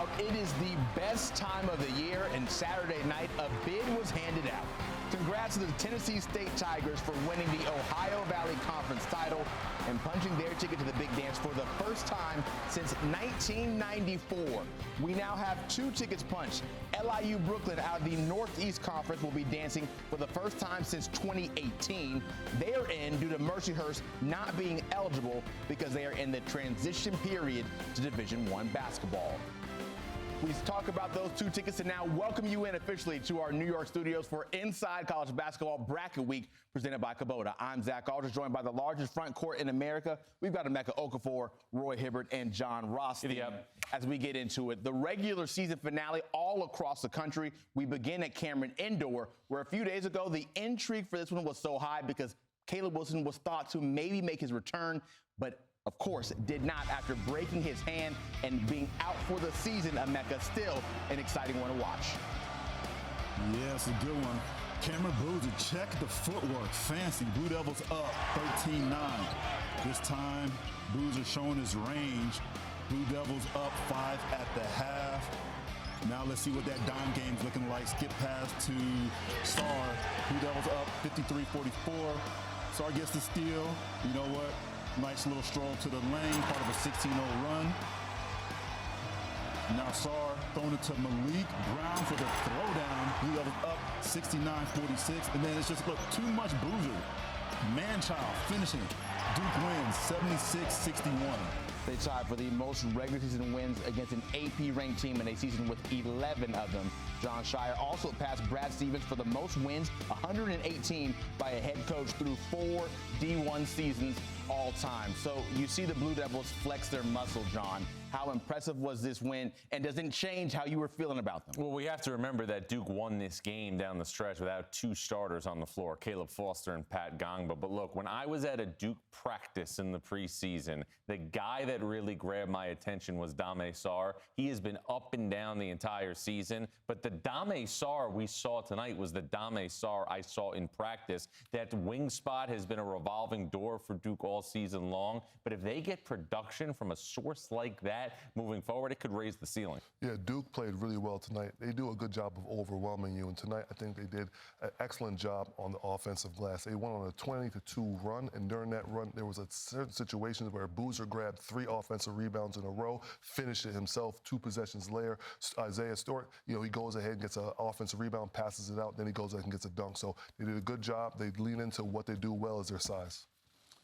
out. It is the best time of the year, and Saturday night, a bid was handed out. Congrats to the Tennessee State Tigers for winning the Ohio Valley Conference title and punching their ticket to the big dance for the first time since 1994. We now have 2 tickets punched. LIU Brooklyn out of the Northeast Conference will be dancing for the first time since 2018. They are in due to Mercyhurst not being eligible because they are in the transition period to Division I basketball. We talk about those 2 tickets and now welcome you in officially to our New York studios for Inside College Basketball Bracket Week presented by Kubota. I'm Zach Aldridge, joined by the largest front court in America. We've got Emeka Okafor, Roy Hibbert, and John Rothstein. As we get into it, the regular season finale all across the country. We begin at Cameron Indoor, where a few days ago the intrigue for this one was so high because Caleb Wilson was thought to maybe make his return, but of course, did not after breaking his hand and being out for the season. Emeka, still an exciting one to watch. Yeah, it's a good one. Cameron Boozer, check the footwork. Fancy. Blue Devils up 13-9. This time, Boozer showing his range. Blue Devils up 5 at the half. Now let's see what that dime game's looking like. Skip pass to Sar. Blue Devils up 53-44. Sar gets the steal. You know what? Nice little stroll to the lane, part of a 16-0 run. Now Sar throwing it to Malik Brown for the throwdown. Blue Devils up 69-46. And then it's just, look, too much Boozer. Man-child finishing. Duke wins 76-61. They tied for the most regular season wins against an AP-ranked team in a season with 11 of them. Jon Scheyer also passed Brad Stevens for the most wins, 118 by a head coach through 4 D1 seasons all time. So you see the Blue Devils flex their muscle, John. How impressive was this win, and does it change how you were feeling about them? Well, we have to remember that Duke won this game down the stretch without 2 starters on the floor, Caleb Foster and Pat Ngongba. But look, when I was at a Duke practice in the preseason, the guy that really grabbed my attention was Dame Sarr. He has been up and down the entire season, but the Dame Sarr we saw tonight was the Dame Sarr I saw in practice. That wing spot has been a revolving door for Duke all season long, but if they get production from a source like that moving forward, it could raise the ceiling. Yeah, Duke played really well tonight. They do a good job of overwhelming you, and tonight I think they did an excellent job on the offensive glass. They went on a 20-2 run, and during that run, there was a certain situation where Boozer grabbed 3 offensive rebounds in a row, finished it himself 2 possessions later. Isaiah Stewart, he goes ahead and gets an offensive rebound, passes it out, then he goes ahead and gets a dunk. So they did a good job. They lean into what they do well is their size.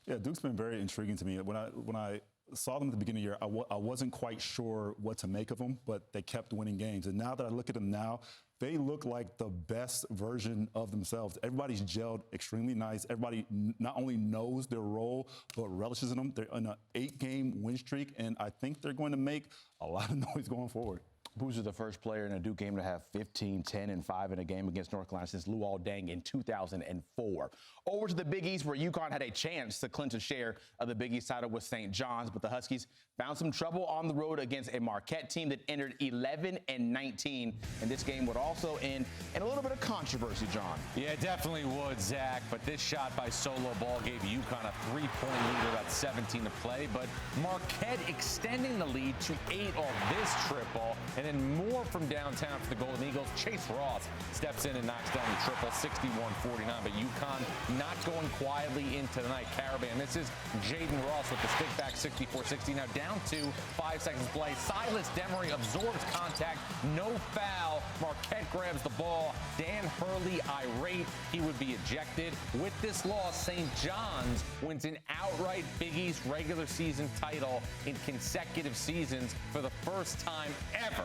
Yeah, Duke's been very intriguing to me. When I saw them at the beginning of the year, I wasn't quite sure what to make of them, but they kept winning games. And now that I look at them now, they look like the best version of themselves. Everybody's gelled extremely nice. Everybody not only knows their role, but relishes in them. They're on an 8-game win streak, and I think they're going to make a lot of noise going forward. Boozer, the first player in a Duke game to have 15, 10, and 5 in a game against North Carolina since Luol Deng in 2004. Over to the Big East, where UConn had a chance to clinch a share of the Big East title with St. John's, but the Huskies found some trouble on the road against a Marquette team that entered 11-19. And this game would also end in a little bit of controversy, John. Yeah, it definitely would, Zach. But this shot by Solo Ball gave UConn a 3-point lead with about 17 to play. But Marquette extending the lead to 8 off this triple. And then more from downtown for the Golden Eagles. Chase Ross steps in and knocks down the triple, 61-49. But UConn not going quietly into the night. Caravan misses. Jaden Ross with the stick back, 64-60. Now down to 5 seconds play. Silas Demery absorbs contact. No foul. Marquette grabs the ball. Dan Hurley irate. He would be ejected. With this loss, St. John's wins an outright Big East regular season title in consecutive seasons for the first time ever.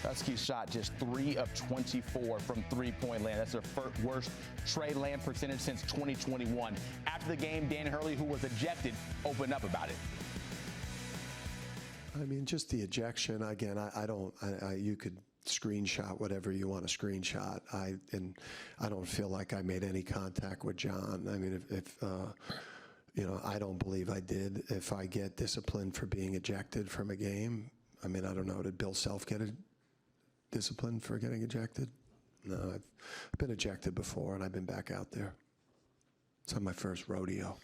Huskies shot just 3 of 24 from three-point land. That's their worst trade land percentage since 2021. After the game, Dan Hurley, who was ejected, opened up about it. I mean, just the ejection. Again, you could screenshot whatever you want to screenshot. I don't feel like I made any contact with John. I mean, if I don't believe I did. If I get disciplined for being ejected from a game, I mean, I don't know. Did Bill Self get disciplined for getting ejected? No, I've been ejected before, and I've been back out there. It's on my first rodeo.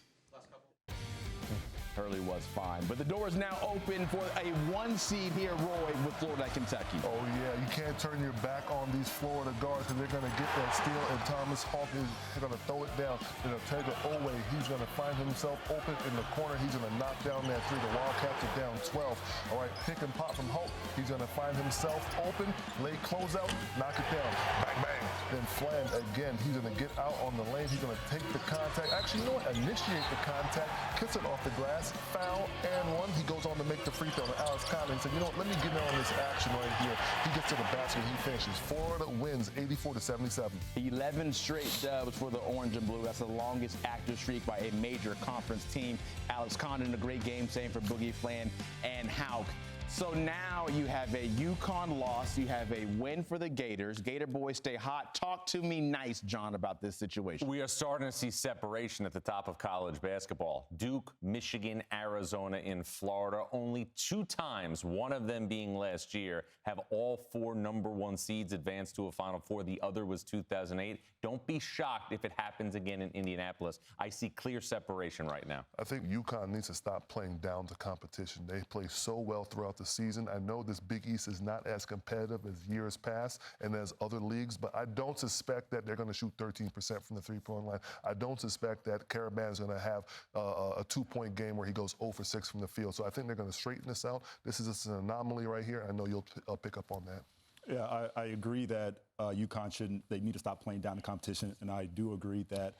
Hurley was fine. But the door is now open for a 1 seed here, Roy, with Florida, Kentucky. Oh, yeah, you can't turn your back on these Florida guards because they're going to get that steal, and Thomas Hawk is going to throw it down. And Ortega Owe, he's going to find himself open in the corner. He's going to knock down that three. The Wildcats are down 12. All right, pick and pop from Hawk. He's going to find himself open, late closeout, knock it down. Bang, bang. Then Flan, again, he's going to get out on the lane. He's going to take the contact. Actually, you know what? Initiate the contact, kicks it off the glass, foul, and one. He goes on to make the free throw. And Alex Conley said, you know what? Let me get in on this action right here. He gets to the basket. He finishes. Florida wins 84-77. 11 straight dubs for the Orange and Blue. That's the longest active streak by a major conference team. Alex Condon, a great game, same for Boogie Flan and Hauk. So now you have a UConn loss. You have a win for the Gators. Gator boys stay hot. Talk to me nice, John, about this situation. We are starting to see separation at the top of college basketball. Duke, Michigan, Arizona, in Florida. Only 2 times, one of them being last year, have all 4 number 1 seeds advanced to a Final Four. The other was 2008. Don't be shocked if it happens again in Indianapolis. I see clear separation right now. I think UConn needs to stop playing down to competition. They play so well throughout the season. I know this Big East is not as competitive as years past and as other leagues, but I don't suspect that they're going to shoot 13% from the three-point line. I don't suspect that Caravan is going to have a 2-point game where he goes 0 for 6 from the field. So I think they're going to straighten this out. This is just an anomaly right here. I know you'll pick up on that. Yeah, I agree that UConn they need to stop playing down the competition, and I do agree that,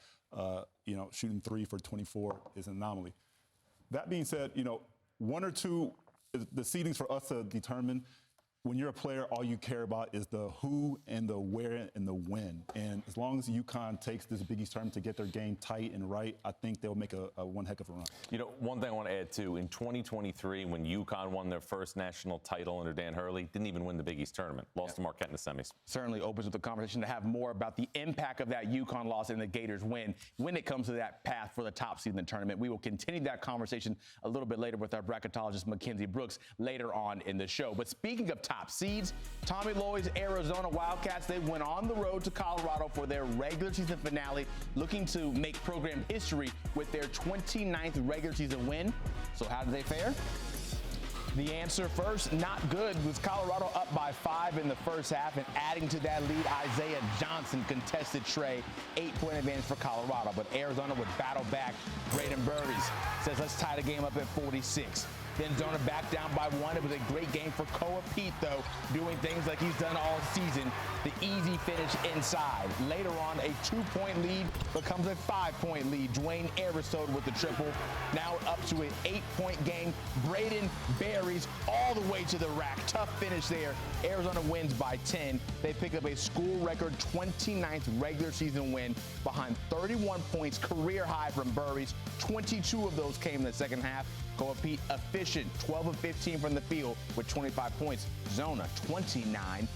shooting 3 for 24 is an anomaly. That being said, 1 or 2, the seedings for us to determine. When you're a player, all you care about is the who and the where and the when. And as long as UConn takes this Big East tournament to get their game tight and right, I think they'll make a one heck of a run. One thing I want to add, too, in 2023, when UConn won their first national title under Dan Hurley, didn't even win the Big East tournament, lost to Marquette in the semis. Certainly opens up the conversation to have more about the impact of that UConn loss and the Gators win when it comes to that path for the top seed in the tournament. We will continue that conversation a little bit later with our bracketologist, Mackenzie Brooks, later on in the show. But speaking of top seeds, Tommy Lloyd's Arizona Wildcats, they went on the road to Colorado for their regular season finale, looking to make program history with their 29th regular season win. So how did they fare? The answer first, not good, was Colorado up by 5 in the first half, and adding to that lead, Isaiah Johnson contested tray, 8-point advantage for Colorado, but Arizona would battle back. Braden Burries says, let's tie the game up at 46. Then Zona back down by 1. It was a great game for Koa Pete, though, doing things like he's done all season. The easy finish inside. Later on, a 2-point lead becomes a 5-point lead. Dwayne Aristotle with the triple. Now up to an 8-point game. Braden Berries all the way to the rack. Tough finish there. Arizona wins by 10. They pick up a school record 29th regular season win behind 31 points, career high from Burries. 22 of those came in the second half. Koa Pete efficient, 12 of 15 from the field with 25 points. Zona 29-2.